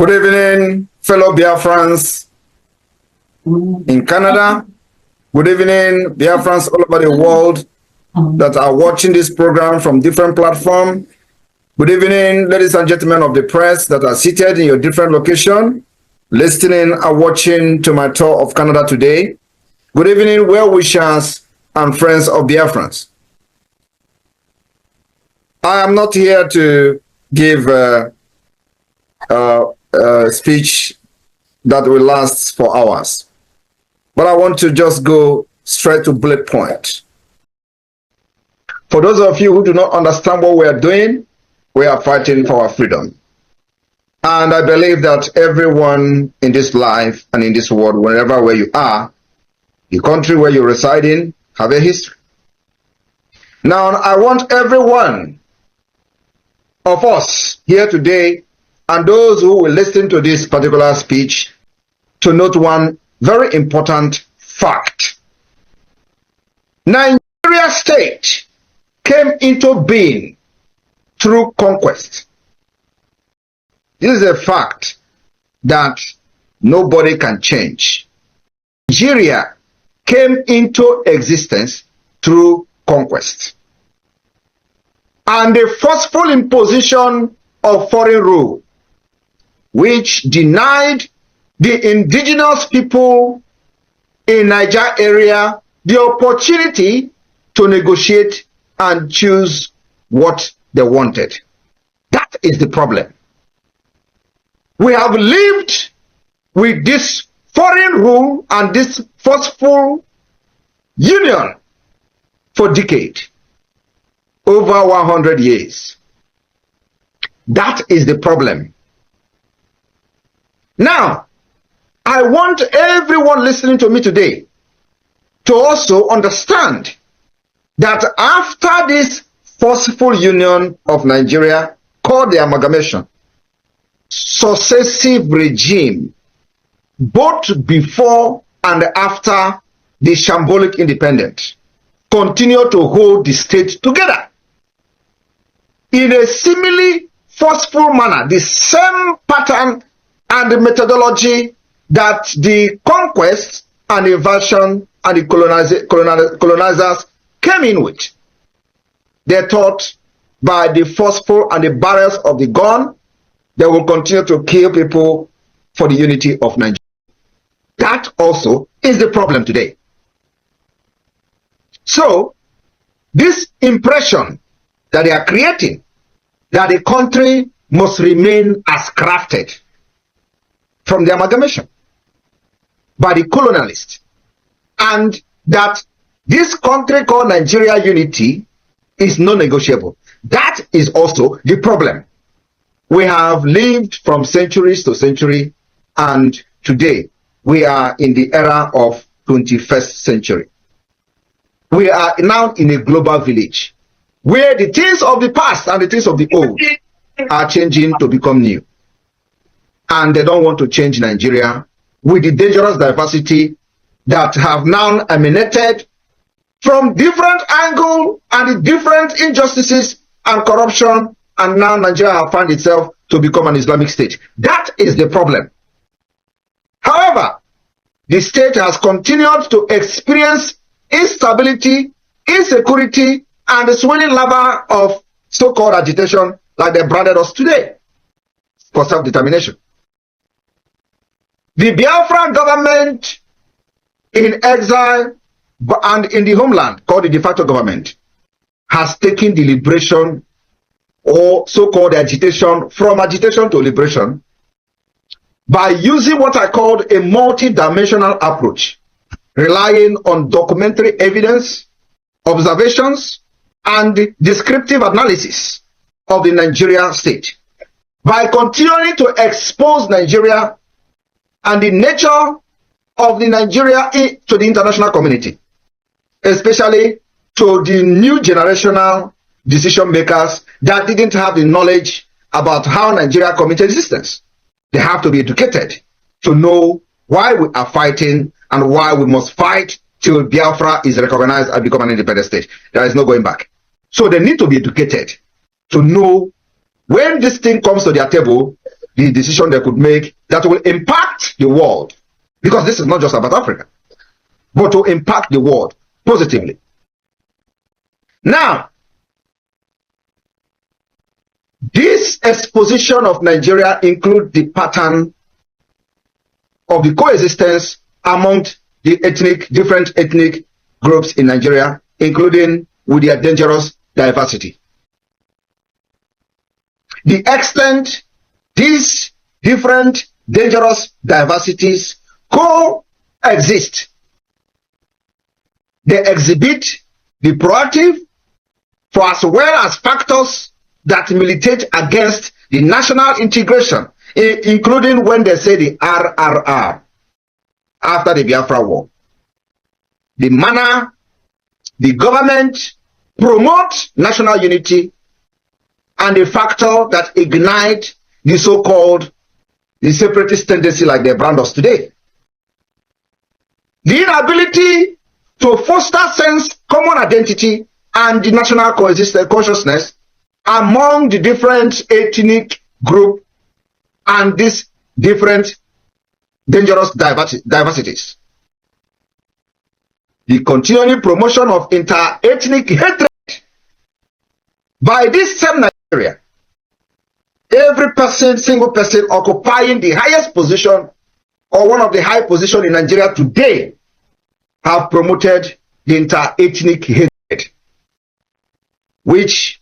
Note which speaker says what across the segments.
Speaker 1: Good evening, fellow Biafrans in Canada. Good evening, Biafrans all over the world that are watching this program from different platforms. Good evening, ladies and gentlemen of the press that are seated in your different location, listening and watching to my tour of Canada today. Good evening, well-wishers and friends of Biafrans. I am not here to give a speech that will last for hours, but I want to just go straight to bullet point. For those of you who do not understand what we are doing, we are fighting for our freedom. And I believe that everyone in this life and in this world, wherever where you are, the country where you reside in, have a history. Now, I want everyone of us here today and those who will listen to this particular speech to note one very important fact. Nigeria state came into being through conquest. This is a fact that nobody can change. Nigeria came into existence through conquest. And the forceful imposition of foreign rule, which denied the indigenous people in Niger area the opportunity to negotiate and choose what they wanted. That is the problem. We have lived with this foreign rule and this forceful union for decades, over 100 years. That is the problem. Now, I want everyone listening to me today to also understand that after this forceful union of Nigeria, called the amalgamation, successive regime, both before and after the shambolic independence, continue to hold the state together in a similarly forceful manner, the same pattern and the methodology that the conquest and invasion and the colonizers came in with. They thought by the forceful and the barrels of the gun, they will continue to kill people for the unity of Nigeria. That also is the problem today. So, this impression that they are creating, that the country must remain as crafted from the amalgamation by the colonialists, and that this country called Nigeria unity is non-negotiable. That is also the problem. We have lived from centuries to century, and today we are in the era of 21st century. We are now in a global village where the things of the past and the things of the old are changing to become new. And they don't want to change Nigeria with the dangerous diversity that have now emanated from different angles and the different injustices and corruption, and now Nigeria has found itself to become an Islamic state. That is the problem. However, the state has continued to experience instability, insecurity, and the swelling lava of so-called agitation like they branded us today for self-determination. The Biafran government in exile and in the homeland, called the de facto government, has taken the liberation or so-called agitation from agitation to liberation by using what I called a multi-dimensional approach, relying on documentary evidence, observations, and descriptive analysis of the Nigeria state. By continuing to expose Nigeria and the nature of the Nigeria to the international community, especially to the new generational decision makers that didn't have the knowledge about how Nigeria come into existence. They have to be educated to know why we are fighting and why we must fight till Biafra is recognized and become an independent state. There is no going back. So they need to be educated to know when this thing comes to their table, the decision they could make that will impact the world. Because this is not just about Africa, but to impact the world positively. Now, this exposition of Nigeria includes the pattern of the coexistence among the different ethnic groups in Nigeria, including with their dangerous diversity. The extent these different dangerous diversities coexist, they exhibit the proactive for as well as factors that militate against the national integration, including when they say the RRR after the Biafra War. The manner the government promotes national unity and the factor that ignite the so-called the separatist tendency like they brand us today. The inability to foster sense common identity and the national consciousness among the different ethnic group and these different dangerous diversities. The continuing promotion of inter-ethnic hatred by this same Nigeria. Every person, single person occupying the highest position or one of the high positions in Nigeria today have promoted the inter-ethnic hatred, which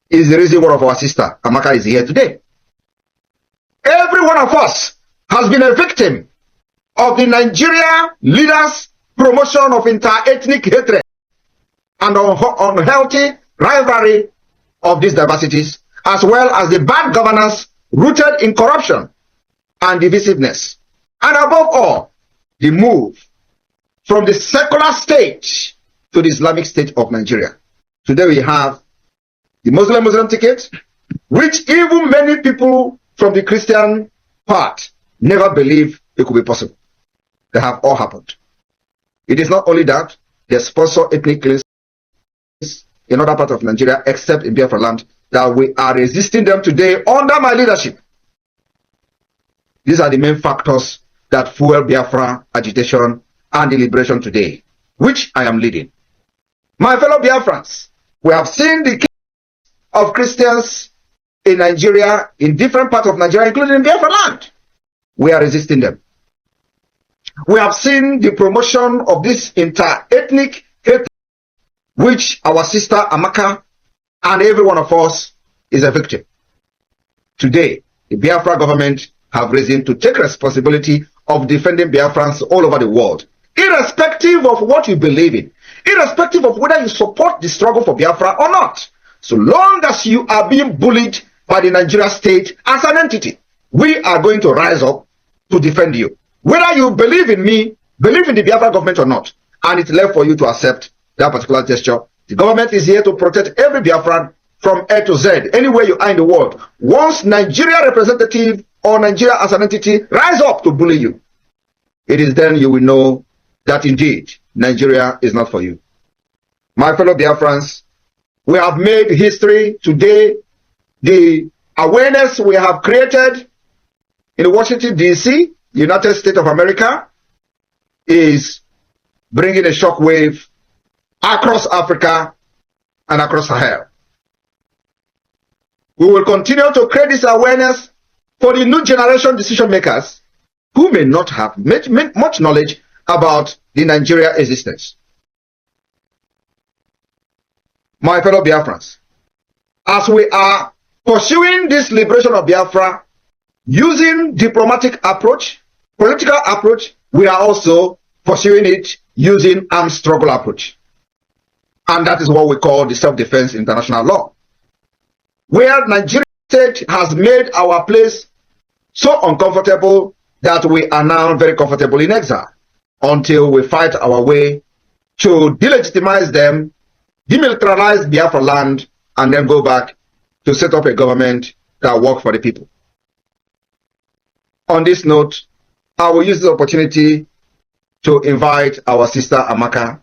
Speaker 1: is the reason one of our sister, Amaka, is here today. Every one of us has been a victim of the Nigeria leaders' promotion of inter-ethnic hatred and unhealthy rivalry of these diversities, as well as the bad governance rooted in corruption and divisiveness. And above all, the move from the secular state to the Islamic State of Nigeria. Today we have the Muslim ticket, which even many people from the Christian part never believed it could be possible. They have all happened. It is not only that, they sponsor ethnic cleansing in other parts of Nigeria, except in Biafra land, that we are resisting them today under my leadership. These are the main factors that fuel Biafra agitation and the liberation today, which I am leading. My fellow Biafrans, we have seen the case of Christians in Nigeria, in different parts of Nigeria, including in Biafra land. We are resisting them. We have seen the promotion of this inter-ethnic hatred, which our sister Amaka and every one of us is a victim. Today, the Biafra government have risen to take responsibility of defending Biafrans all over the world, irrespective of what you believe in, irrespective of whether you support the struggle for Biafra or not. So long as you are being bullied by the Nigeria state as an entity, we are going to rise up to defend you. Whether you believe in me, believe in the Biafra government or not, and it's left for you to accept that particular gesture. The government is here to protect every Biafran from A to Z, anywhere you are in the world. Once Nigeria representative or Nigeria as an entity rise up to bully you, it is then you will know that indeed Nigeria is not for you. My fellow Biafrans, we have made history today. The awareness we have created in Washington, D.C., United States of America, is bringing a shockwave across Africa and across Sahel. We will continue to create this awareness for the new generation decision makers who may not have much knowledge about the Nigeria existence. My fellow Biafrans, as we are pursuing this liberation of Biafra using diplomatic approach, political approach, we are also pursuing it using armed struggle approach. And that is what we call the self-defense international law, where Nigeria state has made our place so uncomfortable that we are now very comfortable in exile until we fight our way to delegitimize them, demilitarize Biafra land, and then go back to set up a government that works for the people. On this note, I will use this opportunity to invite our sister Amaka,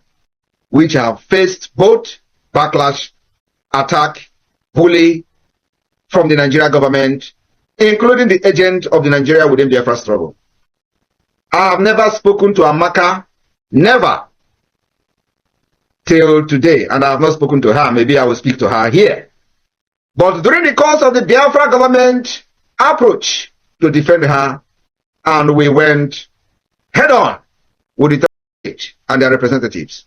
Speaker 1: which have faced both backlash, attack, bully from the Nigeria government, including the agent of the Nigeria within the Biafra struggle. I have never spoken to Amaka, never, till today, and I have not spoken to her. Maybe I will speak to her here. But during the course of the Biafra government approach to defend her, and we went head on with the state and their representatives,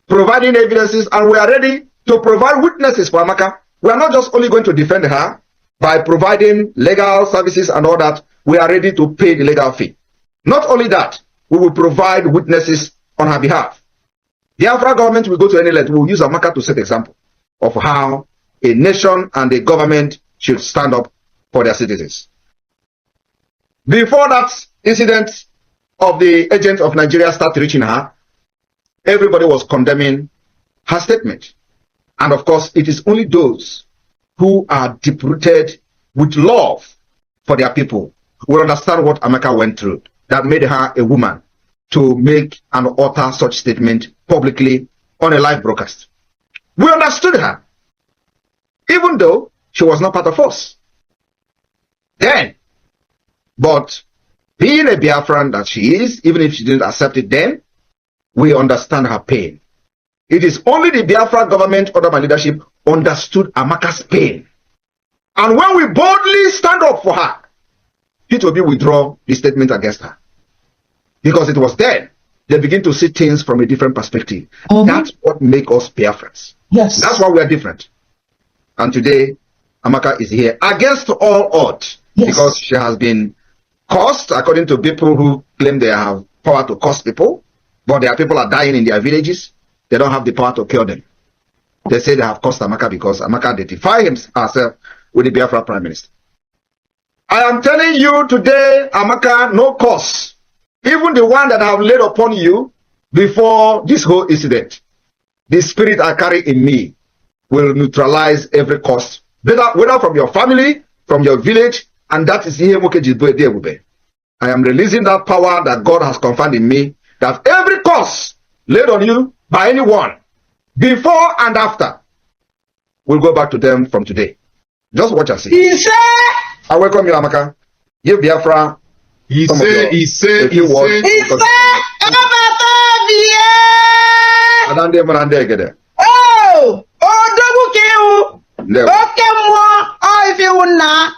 Speaker 1: providing evidences, and we are ready to provide witnesses for Amaka. We are not just only going to defend her by providing legal services and all that. We are ready to pay the legal fee. Not only that, we will provide witnesses on her behalf. The Biafra government will go to any length. We will use Amaka to set example of how a nation and a government should stand up for their citizens. Before that incident of the agent of Nigeria started reaching her, everybody was condemning her statement. And of course, it is only those who are deep-rooted with love for their people will understand what Amaka went through that made her a woman to make and utter such statement publicly on a live broadcast. We understood her, even though she was not part of us then. But being a Biafran that she is, even if she didn't accept it then, we understand her pain. It is only the Biafra government under my leadership understood Amaka's pain. And when we boldly stand up for her, it will be withdraw the statement against her. Because it was then they begin to see things from a different perspective. That's what makes us Biafrans.
Speaker 2: Yes.
Speaker 1: That's why we are different. And today, Amaka is here against all odds. Yes. Because she has been cursed, according to people who claim they have power to curse people. But their people are dying in their villages. They don't have the power to kill them. They say they have cursed Amaka because Amaka identifies herself with the Biafra Prime Minister. I am telling you today, Amaka, no curse. Even the one that I have laid upon you before this whole incident, the spirit I carry in me will neutralize every curse, whether from your family, from your village, and that is here. I am releasing that power that God has conferred in me, that every curse laid on you by anyone, before and after, will go back to them from today. Just watch and see.
Speaker 2: He said,
Speaker 1: I welcome you, Amaka. Give Biafra.
Speaker 2: He said, oh, double kill. Okay, more. Oh, if you would not.